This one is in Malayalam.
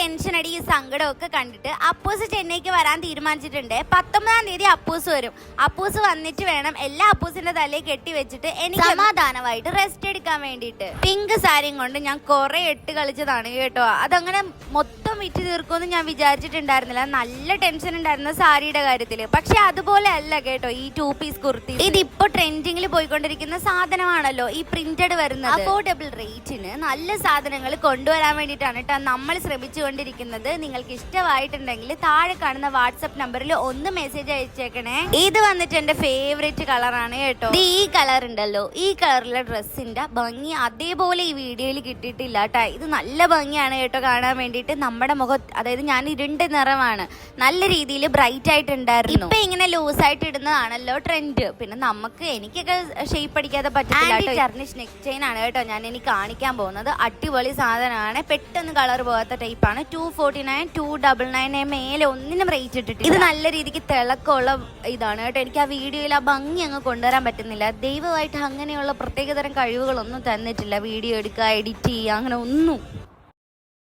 ടെൻഷൻ അടി ഈ സങ്കടമൊക്കെ കണ്ടിട്ട് അപ്പൂസ് ചെന്നൈക്ക് വരാൻ തീരുമാനിച്ചിട്ടുണ്ട്. 19-ാം തീയതി അപ്പൂസ് വരും. അപ്പൂസ് വന്നിട്ട് വേണം എല്ലാ അപ്പൂസിന്റെ തലയിൽ കെട്ടി വെച്ചിട്ട് എനിക്ക് സമാധാനമായിട്ട് റെസ്റ്റ് എടുക്കാൻ വേണ്ടിയിട്ട്. പിങ്ക് സാരിയും കൊണ്ട് ഞാൻ കുറെ എട്ട് കളിച്ചതാണ് കേട്ടോ. അതങ്ങനെ മൊത്തം വിറ്റ് തീർക്കുമെന്ന് ഞാൻ വിചാരിച്ചിട്ടുണ്ടായിരുന്നില്ല. നല്ല ടെൻഷൻ ഉണ്ടായിരുന്നു സാരിയുടെ കാര്യത്തില്. പക്ഷെ അതുപോലെ അല്ല കേട്ടോ ഈ 2 പീസ് കുർത്തി. ഇതിപ്പോ ട്രെൻഡിങ്ങിൽ പോയിക്കൊണ്ടിരിക്കുന്ന സാധനമാണല്ലോ ഈ പ്രിന്റഡ് വരുന്നത്. അഫോർഡബിൾ റേറ്റിന് നല്ല സാധനങ്ങൾ കൊണ്ടുവരാൻ വേണ്ടിയിട്ടാണ് കേട്ടോ നമ്മൾ ശ്രമിച്ചുകൊണ്ടിരിക്കുന്നത്. നിങ്ങൾക്ക് ഇഷ്ടമായിട്ടുണ്ടെങ്കിൽ താഴെ കാണുന്ന വാട്സപ്പ് നമ്പറിൽ ഒന്ന് മെസ്സേജ് അയച്ചേക്കണേ. ഇത് വന്നിട്ട് എന്റെ ഫേവറേറ്റ് കളറാണ് കേട്ടോ. ഈ കളർ ഉണ്ടല്ലോ, ഈ കളറിലെ ഡ്രസ്സിന്റെ ഭംഗി അതേപോലെ ഈ വീഡിയോയിൽ കിട്ടിയിട്ടില്ല കേട്ടോ. ഇത് നല്ല ഭംഗിയാണ് കേട്ടോ കാണാൻ വേണ്ടിയിട്ട്. നമ്മുടെ മുഖം അതായത് ഞാൻ ഇരുണ്ട നിറമാണ്, നല്ല രീതിയിൽ ബ്രൈറ്റ് ആയിട്ടുണ്ടായിരുന്നു. ഇപ്പൊ ഇങ്ങനെ ലൂസ് ആയിട്ട് ഇടുന്നതാണല്ലോ ട്രെൻഡ്. പിന്നെ എനിക്കൊക്കെ ഷേപ്പ് അടിക്കാതെ പറ്റില്ല. ടർണിഷ് നെക്ക് ചെയിൻ ആണ് കേട്ടോ ഞാൻ ഇനി കാണിക്കാൻ പോകുന്നത്. അടിപൊളി സാധനമാണ്, പെട്ടെന്ന് കളർ പോകാത്ത ടൈപ്പാണ്. 249, 299 മേലെ ഒന്നിനും റേറ്റ് ഇട്ടിട്ടില്ല. ഇത് നല്ല രീതിക്ക് തിളക്കമുള്ള ഇതാണ് കേട്ടോ. എനിക്ക് ആ വീഡിയോയിൽ ആ ഭംഗി അങ്ങ് കൊണ്ടുവരാൻ പറ്റുന്നില്ല. ദൈവമായിട്ട് അങ്ങനെയുള്ള പ്രത്യേകതരം കഴിവുകളൊന്നും തന്നിട്ടില്ല. വീഡിയോ എടുക്കുക, എഡിറ്റ് ചെയ്യുക, അങ്ങനെ ഒന്നും.